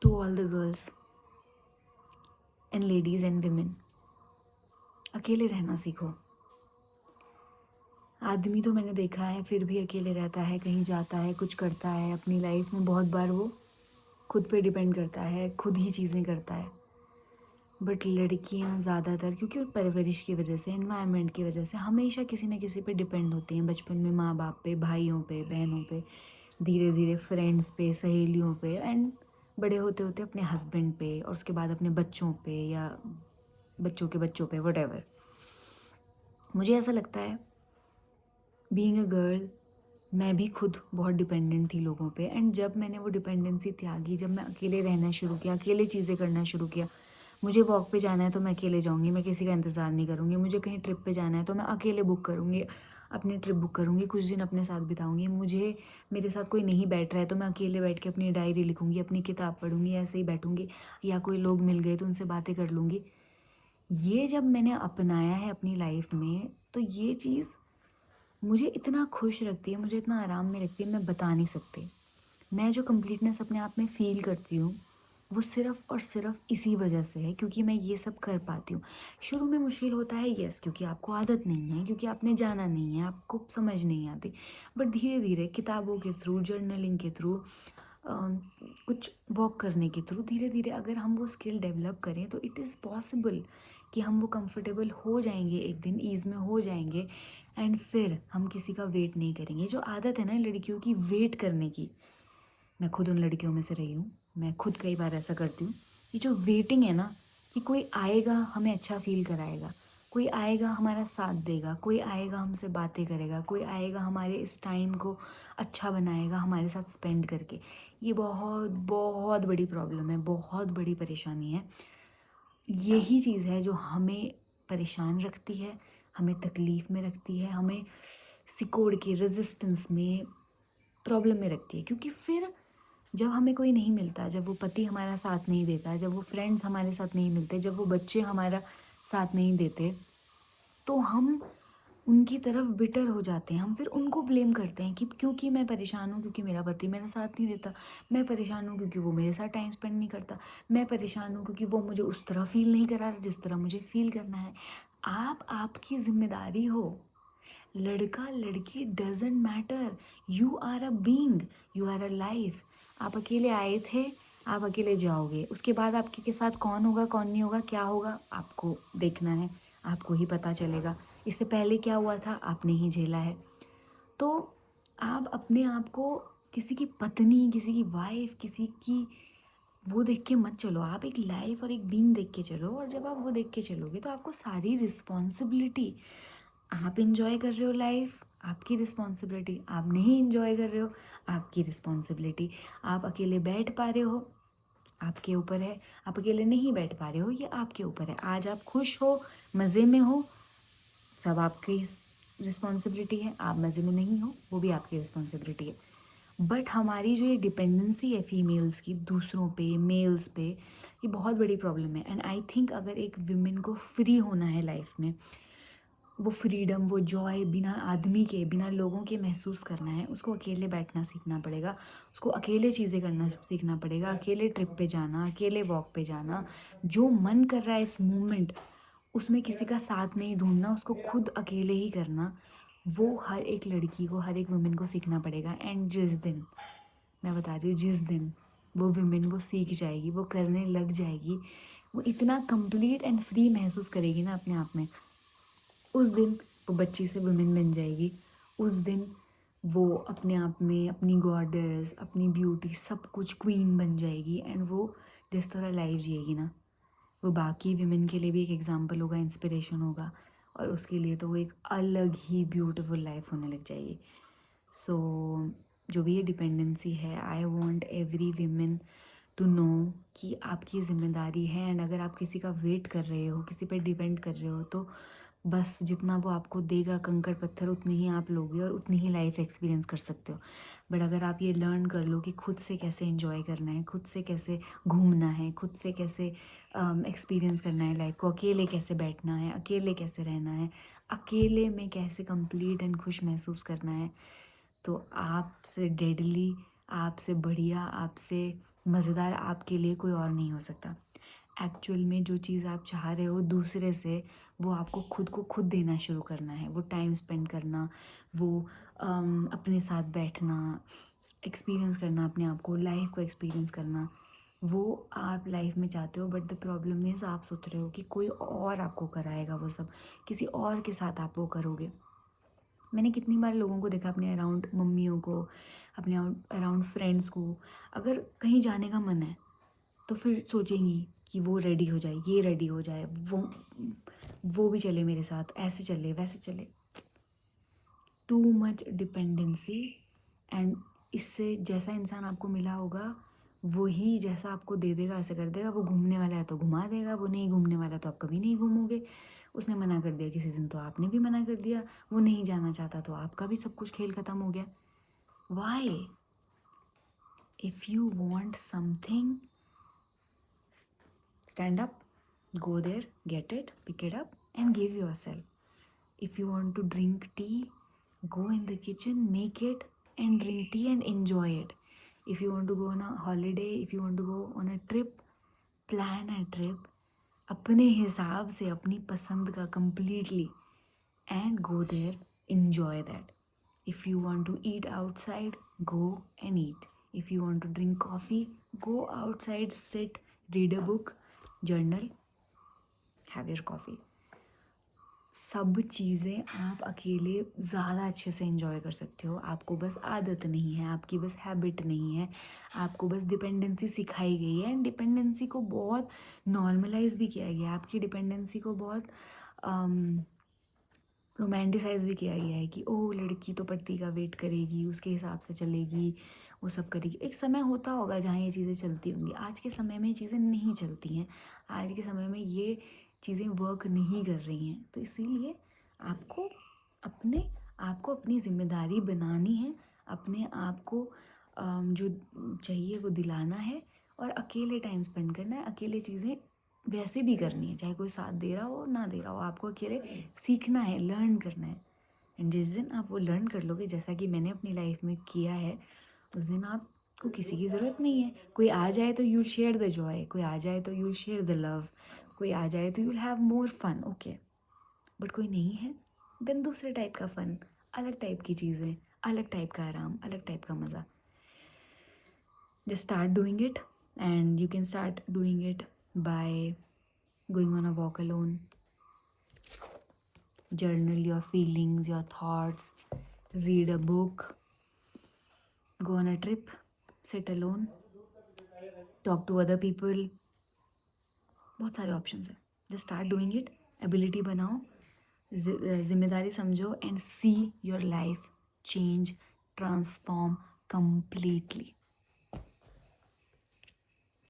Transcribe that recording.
to all the girls and ladies and women, अकेले रहना सीखो। आदमी तो मैंने देखा है फिर भी अकेले रहता है, कहीं जाता है, कुछ करता है अपनी लाइफ में। बहुत बार वो खुद पे डिपेंड करता है, खुद ही चीज़ें करता है। बट लड़कियां ज़्यादातर, क्योंकि वो परवरिश की वजह से, एनवायरनमेंट की वजह से हमेशा किसी न किसी पे डिपेंड होती हैं। बचपन में माँ बाप पे, भाइयों पे, बहनों पे, धीरे धीरे फ्रेंड्स पे, सहेलियों पे, एंड बड़े होते होते अपने हस्बैंड पे, और उसके बाद अपने बच्चों पे या बच्चों के बच्चों पे, वटेवर। मुझे ऐसा लगता है बीइंग अ गर्ल, मैं भी खुद बहुत डिपेंडेंट थी लोगों पे। एंड जब मैंने वो डिपेंडेंसी त्यागी, जब मैं अकेले रहना शुरू किया, अकेले चीज़ें करना शुरू किया, मुझे वॉक पे जाना है तो मैं अकेले जाऊँगी, मैं किसी का इंतज़ार नहीं करूँगी। मुझे कहीं ट्रिप पे जाना है तो मैं अकेले बुक करूँगी, अपनी ट्रिप बुक करूँगी, कुछ दिन अपने साथ बिताऊँगी। मुझे मेरे साथ कोई नहीं बैठ रहा है तो मैं अकेले बैठ के अपनी डायरी लिखूँगी, अपनी किताब पढ़ूँगी, ऐसे ही बैठूँगी, या कोई लोग मिल गए तो उनसे बातें कर लूँगी। ये जब मैंने अपनाया है अपनी लाइफ में, तो ये चीज़ मुझे इतना खुश रखती है, मुझे इतना आराम में रखती है, मैं बता नहीं सकती। मैं जो कंप्लीटनेस अपने आप में फ़ील करती हूँ, वो सिर्फ़ और सिर्फ इसी वजह से है, क्योंकि मैं ये सब कर पाती हूँ। शुरू में मुश्किल होता है, यस, क्योंकि आपको आदत नहीं है, क्योंकि आपने जाना नहीं है, आपको समझ नहीं आती। बट धीरे धीरे किताबों के थ्रू, जर्नलिंग के थ्रू, कुछ वॉक करने के थ्रू, धीरे धीरे अगर हम वो स्किल डेवलप करें तो इट इज़ पॉसिबल कि हम वो कंफर्टेबल हो जाएंगे, एक दिन ईज़ में हो जाएंगे। एंड फिर हम किसी का वेट नहीं करेंगे। जो आदत है ना लड़कियों की वेट करने की, मैं खुद उन लड़कियों में से रही हूँ, मैं खुद कई बार ऐसा करती हूँ। ये जो वेटिंग है ना, कि कोई आएगा हमें अच्छा फील कराएगा, कोई आएगा हमारा साथ देगा, कोई आएगा हमसे बातें करेगा, कोई आएगा हमारे इस टाइम को अच्छा बनाएगा हमारे साथ स्पेंड करके, ये बहुत बहुत बड़ी प्रॉब्लम है, बहुत बड़ी परेशानी है। यही चीज़ है जो हमें परेशान रखती है, हमें तकलीफ़ में रखती है, हमें सिकोड़ के रेजिस्टेंस में, प्रॉब्लम में रखती है। क्योंकि फिर जब हमें कोई नहीं मिलता, जब वो पति हमारा साथ नहीं देता, जब वो फ्रेंड्स हमारे साथ नहीं मिलते, जब वो बच्चे हमारा साथ नहीं देते, तो हम उनकी तरफ बिटर हो जाते हैं। हम फिर उनको ब्लेम करते हैं कि क्योंकि मैं परेशान हूँ, क्योंकि मेरा पति मेरा साथ नहीं देता। मैं परेशान हूँ क्योंकि वो मेरे साथ टाइम स्पेंड नहीं करता। मैं परेशान हूँ क्योंकि वो मुझे उस तरह फील नहीं करा रहा जिस तरह मुझे फील करना है। आप आपकी जिम्मेदारी हो। लड़का लड़की doesn't matter. You are a being, you are a life. आप अकेले आए थे, आप अकेले जाओगे। उसके बाद आपके के साथ कौन होगा, कौन नहीं होगा, क्या होगा, आपको देखना है, आपको ही पता चलेगा। इससे पहले क्या हुआ था आपने ही झेला है। तो आप अपने आप को किसी की पत्नी, किसी की वाइफ, किसी की वो देख के मत चलो। आप एक लाइफ और एक बीइंग देख के चलो, और जब आप वो देख के चलोगे तो आपको सारी रिस्पॉन्सिबिलिटी, आप इंजॉय कर रहे हो लाइफ, आपकी रिस्पॉन्सिबिलिटी, आप नहीं इंजॉय कर रहे हो, आपकी रिस्पॉन्सिबिलिटी। आप अकेले बैठ पा रहे हो, आपके ऊपर है। आप अकेले नहीं बैठ पा रहे हो, ये आपके ऊपर है। आज आप खुश हो, मज़े में हो, सब आपकी रिस्पॉन्सिबिलिटी है। आप मज़े में नहीं हो, वो भी आपकी रिस्पॉन्सिबिलिटी है। बट हमारी जो ये डिपेंडेंसी है फीमेल्स की दूसरों पे, मेल्स पे, ये बहुत बड़ी प्रॉब्लम है। एंड आई थिंक अगर एक विमेन को फ्री होना है लाइफ में, वो फ्रीडम, वो जॉय बिना आदमी के, बिना लोगों के महसूस करना है, उसको अकेले बैठना सीखना पड़ेगा, उसको अकेले चीज़ें करना सीखना पड़ेगा, अकेले ट्रिप पे जाना, अकेले वॉक पे जाना। जो मन कर रहा है इस मोमेंट, उसमें किसी का साथ नहीं ढूंढना, उसको खुद अकेले ही करना। वो हर एक लड़की को, हर एक वुमेन को सीखना पड़ेगा। एंड जिस दिन, मैं बता रही हूँ, जिस दिन वो विमेन वो सीख जाएगी, वो करने लग जाएगी, वो इतना कंप्लीट एंड फ्री महसूस करेगी ना अपने आप में, उस दिन वो बच्ची से वुमेन बन जाएगी। उस दिन वो अपने आप में अपनी गॉडेस, अपनी ब्यूटी, सब कुछ क्वीन बन जाएगी। एंड वो जिस तरह लाइफ जिएगी ना, वो बाकी विमेन के लिए भी एक एग्जाम्पल होगा, इंस्पिरेशन होगा, और उसके लिए तो वो एक अलग ही ब्यूटीफुल लाइफ होने लग जाएगी। सो जो भी ये डिपेंडेंसी है, I want every women to know कि आपकी ज़िम्मेदारी है। एंड अगर आप किसी का वेट कर रहे हो, किसी पे डिपेंड कर रहे हो, तो बस जितना वो आपको देगा कंकड़ पत्थर, उतनी ही आप लोगे और उतनी ही लाइफ एक्सपीरियंस कर सकते हो। बट अगर आप ये लर्न कर लो कि खुद से कैसे एंजॉय करना है, खुद से कैसे घूमना है, खुद से कैसे एक्सपीरियंस करना है लाइफ को, अकेले कैसे बैठना है, अकेले कैसे रहना है, अकेले में कैसे कंप्लीट एंड खुश महसूस करना है, तो आपसे डेडली, आपसे बढ़िया, आपसे मज़ेदार आपके लिए कोई और नहीं हो सकता। एक्चुअल में जो चीज़ आप चाह रहे हो दूसरे से, वो आपको खुद को खुद देना शुरू करना है। वो टाइम स्पेंड करना, वो अपने साथ बैठना, एक्सपीरियंस करना अपने आप को, लाइफ को एक्सपीरियंस करना, वो आप लाइफ में चाहते हो। बट द प्रॉब्लम इज़ आप सोच रहे हो कि कोई और आपको कराएगा वो सब, किसी और के साथ आप वो करोगे। मैंने कितनी बार लोगों को देखा अपने अराउंड, मम्मियों को, अपने अराउंड फ्रेंड्स को, अगर कहीं जाने का मन है तो फिर सोचेंगी कि वो रेडी हो जाए, ये रेडी हो जाए, वो भी चले मेरे साथ, ऐसे चले वैसे चले। Too much dependency. एंड इससे जैसा इंसान आपको मिला होगा वही जैसा आपको दे देगा, ऐसे कर देगा। वो घूमने वाला है तो घुमा देगा, वो नहीं घूमने वाला तो आप कभी नहीं घूमोगे। उसने मना कर दिया किसी दिन तो आपने भी मना कर दिया। वो नहीं जाना चाहता तो आपका भी सब कुछ खेल ख़त्म हो गया। Why? If you want something, stand up, go there, get it, pick it up, and give yourself. If you want to drink tea, go in the kitchen, make it, and drink tea and enjoy it. If you want to go on a holiday, if you want to go on a trip, plan a trip अपने हिसाब से, अपनी पसंद का completely, and go there, enjoy that. If you want to eat outside, go and eat. If you want to drink coffee, go outside, sit, read a book, journal, have your coffee. सब चीज़ें आप अकेले ज़्यादा अच्छे से enjoy कर सकते हो। आपको बस आदत नहीं है, आपकी बस हैबिट नहीं है, आपको बस डिपेंडेंसी सिखाई गई है। एंड डिपेंडेंसी को बहुत नॉर्मलाइज भी किया गया है, आपकी डिपेंडेंसी को बहुत रोमांटिसाइज भी किया गया है कि ओह लड़की तो पति का वेट करेगी, उसके हिसाब से चलेगी, वो सब करेगी। एक समय होता होगा जहाँ ये चीज़ें चलती होंगी। आज के समय में ये चीज़ें नहीं चलती हैं, आज के समय में ये चीज़ें वर्क नहीं कर रही हैं। तो इसीलिए आपको अपनी ज़िम्मेदारी बनानी है, अपने आप को जो चाहिए वो दिलाना है, और अकेले टाइम स्पेंड करना है। अकेले चीज़ें वैसे भी करनी है, चाहे कोई साथ दे रहा हो ना दे रहा हो, आपको अकेले सीखना है, लर्न करना है। एंड जिस दिन आप वो लर्न कर लोगे, जैसा कि मैंने अपनी लाइफ में किया है, उस दिन आपको किसी की ज़रूरत नहीं है। कोई आ जाए तो यूल शेयर द जॉय, कोई आ जाए तो यूल शेयर द लव, कोई आ जाए तो you'll have more fun, okay. But कोई नहीं है, देन दूसरे टाइप का फ़न, अलग टाइप की चीज़ें, अलग टाइप का आराम, अलग टाइप का मज़ा। Just start doing it, and you can start doing it by going on a walk alone, journal your feelings, your thoughts, read a book, go on a trip, sit alone, talk to other people. बहुत सारे options हैं। Just start doing it, ability बनाओ, जिम्मेदारी समझो, and see your life change, transform completely.